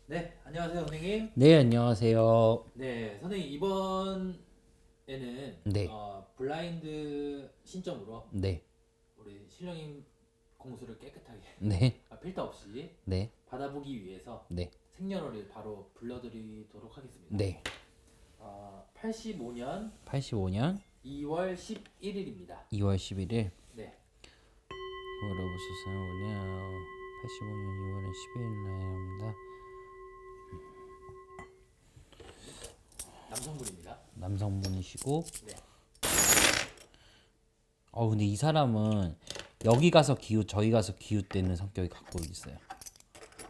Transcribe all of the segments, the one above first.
네, 안녕하세요, 선생님. 네, 안녕하세요. 네, 선생님 이번에는 네, 블라인드 신점으로 네, 우리 신령님 공수를 깨끗하게 네, 필터 없이 네, 받아보기 위해서 네, 생년월일 바로 불러드리도록 하겠습니다. 네. 85년 85년 2월 11일입니다. 2월 11일. 네, 물어보셨어요. 오늘 85년 2월 11일 날입니다. 남성분입니다. 남성분이시고, 네, 근데 이 사람은 여기 가서 기웃, 저기 가서 기웃대는 성격이 갖고 있어요.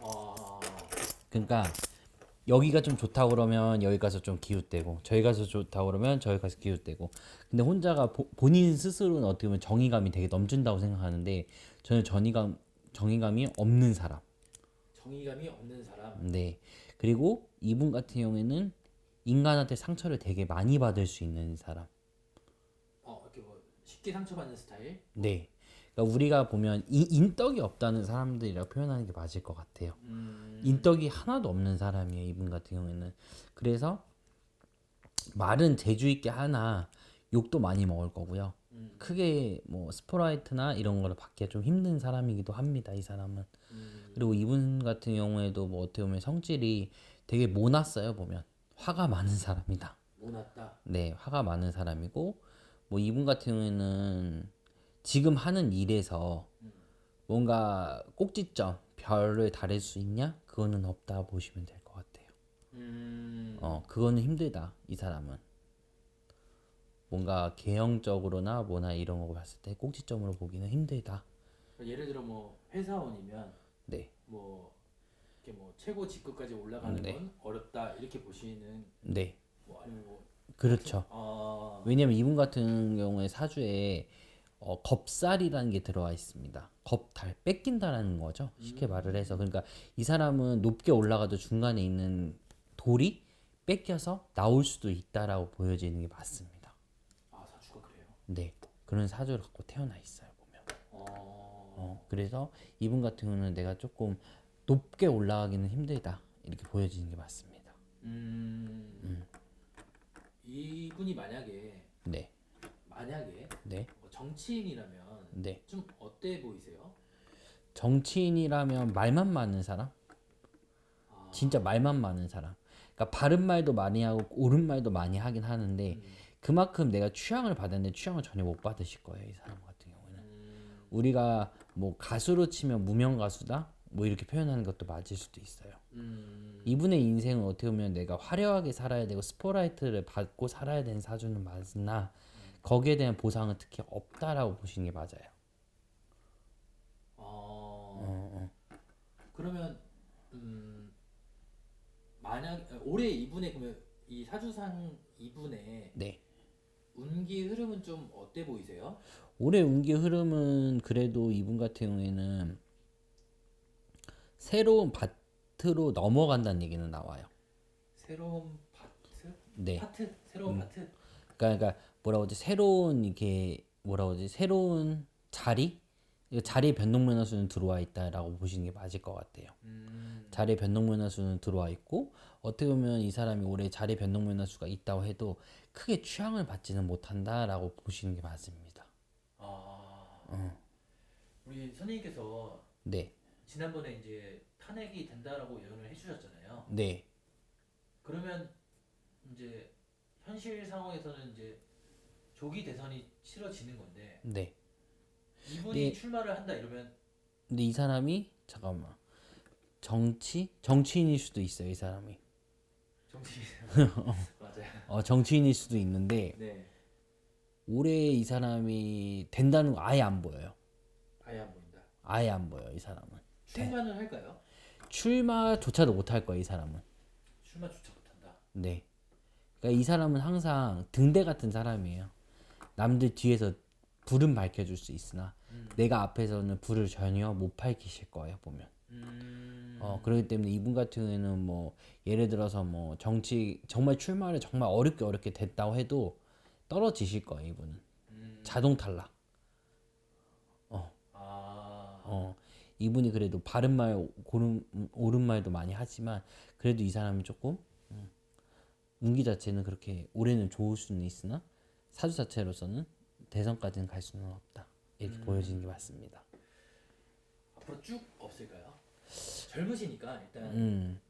어, 그러니까 여기가 좀 좋다고 그러면 여기 가서 좀 기웃대고, 저기 가서 좋다고 그러면 저기 가서 기웃대고. 근데 혼자가 본인 스스로는 어떻게 보면 정의감이 되게 넘친다고 생각하는데, 저는 정의감이 없는 사람. 정의감이 없는 사람. 네. 그리고 이분 같은 경우에는 인간한테 상처를 되게 많이 받을 수 있는 사람. 이렇게 뭐 쉽게 상처받는 스타일. 네. 그러니까 우리가 보면 인덕이 없다는 사람들이라고 표현하는 게 맞을 것 같아요. 인덕이 하나도 없는 사람이에요, 이분 같은 경우에는. 그래서 말은 재주 있게 하나 욕도 많이 먹을 거고요. 크게 뭐 스포라이트나 이런 거를 받기가 좀 힘든 사람이기도 합니다, 이 사람은. 그리고 이분 같은 경우에도 뭐 어떻게 보면 성질이 되게 모났어요, 보면. 화가 많은 사람이다. 모났다. 네, 화가 많은 사람이고, 뭐 이분 같은 경우에는 지금 하는 일에서 뭔가 꼭지점, 별을 달할 수 있냐? 그거는 없다 보시면 될 것 같아요. 그거는 힘들다, 이 사람은. 뭔가 개형적으로나 뭐나 이런 거 봤을 때 꼭지점으로 보기는 힘들다. 예를 들어 뭐 회사원이면 네, 뭐 이렇게 뭐 최고 직급까지 올라가는 네, 건 어렵다 이렇게 보시는 네, 뭐 아니면 뭐 같은 그렇죠. 아, 왜냐면 이분 같은 경우에 사주에 겁살이라는 게 들어와 있습니다. 겁달, 뺏긴다라는 거죠. 쉽게 말을 해서. 그러니까 이 사람은 높게 올라가도 중간에 있는 돌이 뺏겨서 나올 수도 있다라고 보여지는 게 맞습니다. 사주가 그래요. 네, 그런 사주를 갖고 태어나 있어요, 보면. 어, 그래서 이분 같은 경우는 내가 조금 높게 올라가기는 힘들다. 이렇게 보여지는 게 맞습니다. 음, 이분이 네, 만약에 네, 뭐 정치인이라면 네. 좀 어때 보이세요? 정치인이라면 말만 많은 사람? 진짜 아, 말만 많은 사람. 그러니까 바른 말도 많이 하고 옳은 말도 많이 하긴 하는데 그만큼 내가 취향을 받았는데 취향을 전혀 못 받으실 거예요, 이 사람 같은 경우는. 우리가 뭐 가수로 치면 무명 가수다 뭐 이렇게 표현하는 것도 맞을 수도 있어요. 이분의 인생은 어떻게 보면 내가 화려하게 살아야 되고 스포라이트를 받고 살아야 되는 사주는 맞으나 거기에 대한 보상은 특히 없다라고 보시는 게 맞아요. 어, 그러면 음, 만약 올해 이분의 그러면 이 사주상 이분의 네. 운기 흐름은 좀 어때 보이세요? 올해 운기 흐름은 그래도 이분 같은 경우에는 새로운 밭으로 넘어간다는 얘기는 나와요. 새로운 파트? 네. 파트? 새로운 파트? 그러니까 뭐라고 하지? 새로운 이게 뭐라고 하지? 새로운 자리? 이 자리에 변동면허수는 들어와 있다라고 보시는 게 맞을 것 같아요. 자리에 변동면허수는 들어와 있고 어떻게 보면 이 사람이 올해 자리에 변동면허수가 있다고 해도 크게 취향을 받지는 못한다라고 보시는 게 맞습니다. 아, 우리 선생님께서 네, 지난번에 이제 탄핵이 된다라고 예언을 해주셨잖아요. 네, 그러면 이제 현실 상황에서는 이제 조기 대선이 치러지는 건데 네. 이분이 네, 출마를 한다 이러면 근데 이 사람이 잠깐만 정치인일 수도 있어요. 이 사람이 정치 맞아요. 정치인일 수도 있는데 네, 올해 이 사람이 된다는 거 아예 안 보여요. 아예 안 보인다. 아예 안 보여 이 사람은. 출마는 할까요? 출마조차도 못 할 거야 이 사람은. 출마조차 못한다. 네. 그러니까 이 사람은 항상 등대 같은 사람이에요. 남들 뒤에서 불은 밝혀줄 수 있으나 내가 앞에서는 불을 전혀 못 밝히실 거예요 보면. 그렇기 때문에 이분 같은 경우에는 뭐 예를 들어서 뭐 정치 정말 출마를 정말 어렵게 됐다고 해도 떨어지실 거예요 이분은. 자동 탈락. 아, 어, 이분이 그래도 바른 말, 옳은 말도 많이 하지만 그래도 이 사람이 조금 운기 자체는 그렇게 올해는 좋을 수는 있으나 사주 자체로서는 대선까지는 갈 수는 없다. 이렇게 보여지는 게 맞습니다. 앞으로 쭉 없을까요? 젊으시니까 일단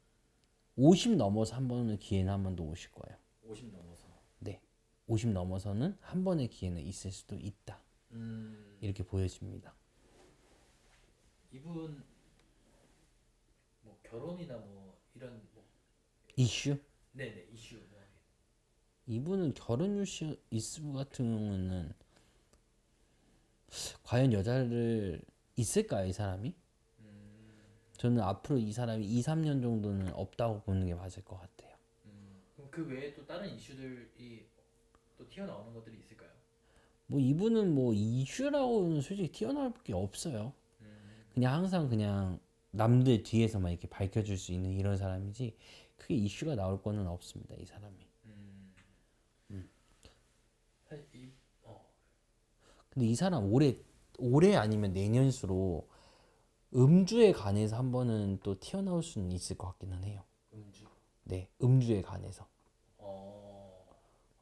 50 넘어서 한 번의 기회는 한 번 더 오실 거예요. 50 넘어서. 네. 50 넘어서는 한 번의 기회는 있을 수도 있다. 이렇게 보여집니다. 이분 뭐 결혼이나 뭐 이런 뭐 이슈? 네네 이슈 뭐 이분은 결혼 이슈 같은 경우는 과연 여자를 있을까요, 이 사람이? 저는 앞으로 이 사람이 2, 3년 정도는 없다고 보는 게 맞을 것 같아요. 그럼 그 외에 또 다른 이슈들이 또 튀어나오는 것들이 있을까요? 뭐 이분은 뭐 이슈라고는 솔직히 튀어나올 게 없어요. 그냥 항상 그냥 남들 뒤에서만 이렇게 밝혀줄 수 있는 이런 사람이지 크게 이슈가 나올 거는 없습니다, 이 사람이. 사실 근데 이 사람 올해 아니면 내년수로 음주에 관해서 한 번은 또 튀어나올 수는 있을 것 같기는 해요. 음주. 네, 음주에 관해서.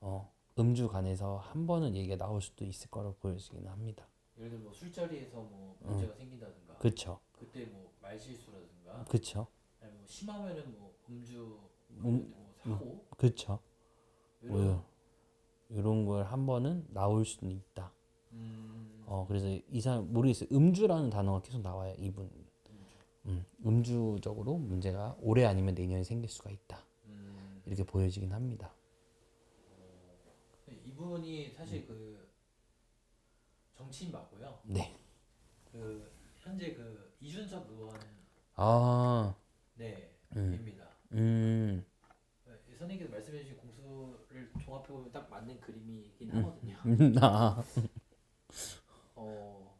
어 음주 관해서 한 번은 얘기가 나올 수도 있을 거라고 보여지기는 합니다. 예를 들어 뭐 술자리에서 뭐 문제가 생긴다든가. 그쵸. 그때 뭐 말실수라든가. 그쵸. 아니 뭐 심하면은 뭐 음주 음, 뭐 사고 그쵸. 이런. 이런 걸 한 번은 나올 수는 있다. 음, 그래서 이 사람 모르겠어요. 음주라는 단어가 계속 나와요. 이분. 음주적으로 문제가 올해 아니면 내년에 생길 수가 있다. 이렇게 보여지긴 합니다. 이분이 사실 그 정치인 맞고요. 네. 그 현재 그 이준석 의원 아, 네 입니다. 음, 선생님께서 말씀해주신 공수를 종합해 보면 딱 맞는 그림이긴 하거든요. 아. 어,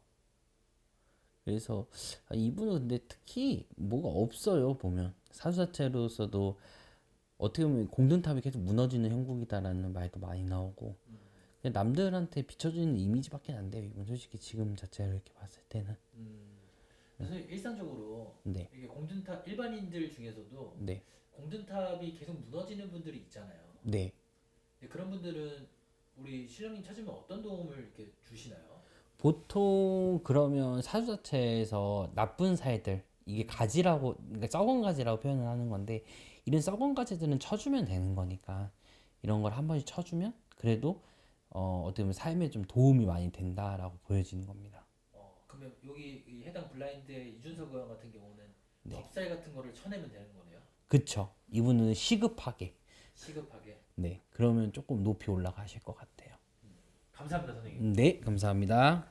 그래서 이분은 근데 특히 뭐가 없어요. 보면 사주 자체로서도 어떻게 보면 공든탑이 계속 무너지는 형국이다라는 말도 많이 나오고 그냥 남들한테 비춰주는 이미지밖에 안 돼요. 이분 솔직히 지금 자체로 이렇게 봤을 때는. 그래서 일상적으로 네, 이게 공든탑 일반인들 중에서도 네, 공든탑이 계속 무너지는 분들이 있잖아요. 네. 근데 그런 분들은 우리 신령님 찾으면 어떤 도움을 이렇게 주시나요? 보통 그러면 사주 자체에서 나쁜 살들 이게 가지라고 그러니까 썩은 가지라고 표현을 하는 건데 이런 썩은 가지들은 쳐주면 되는 거니까 이런 걸 한 번씩 쳐주면 그래도 어떻게 보면 삶에 좀 도움이 많이 된다라고 보여지는 겁니다. 그러면 여기 이 해당 블라인드의 이준석 의원 같은 경우는 네. 좁쌀 같은 거를 쳐내면 되는 거네요. 그쵸? 이분은 시급하게. 시급하게. 네. 그러면 조금 높이 올라가실 것 같아요. 감사합니다, 선생님. 네, 감사합니다.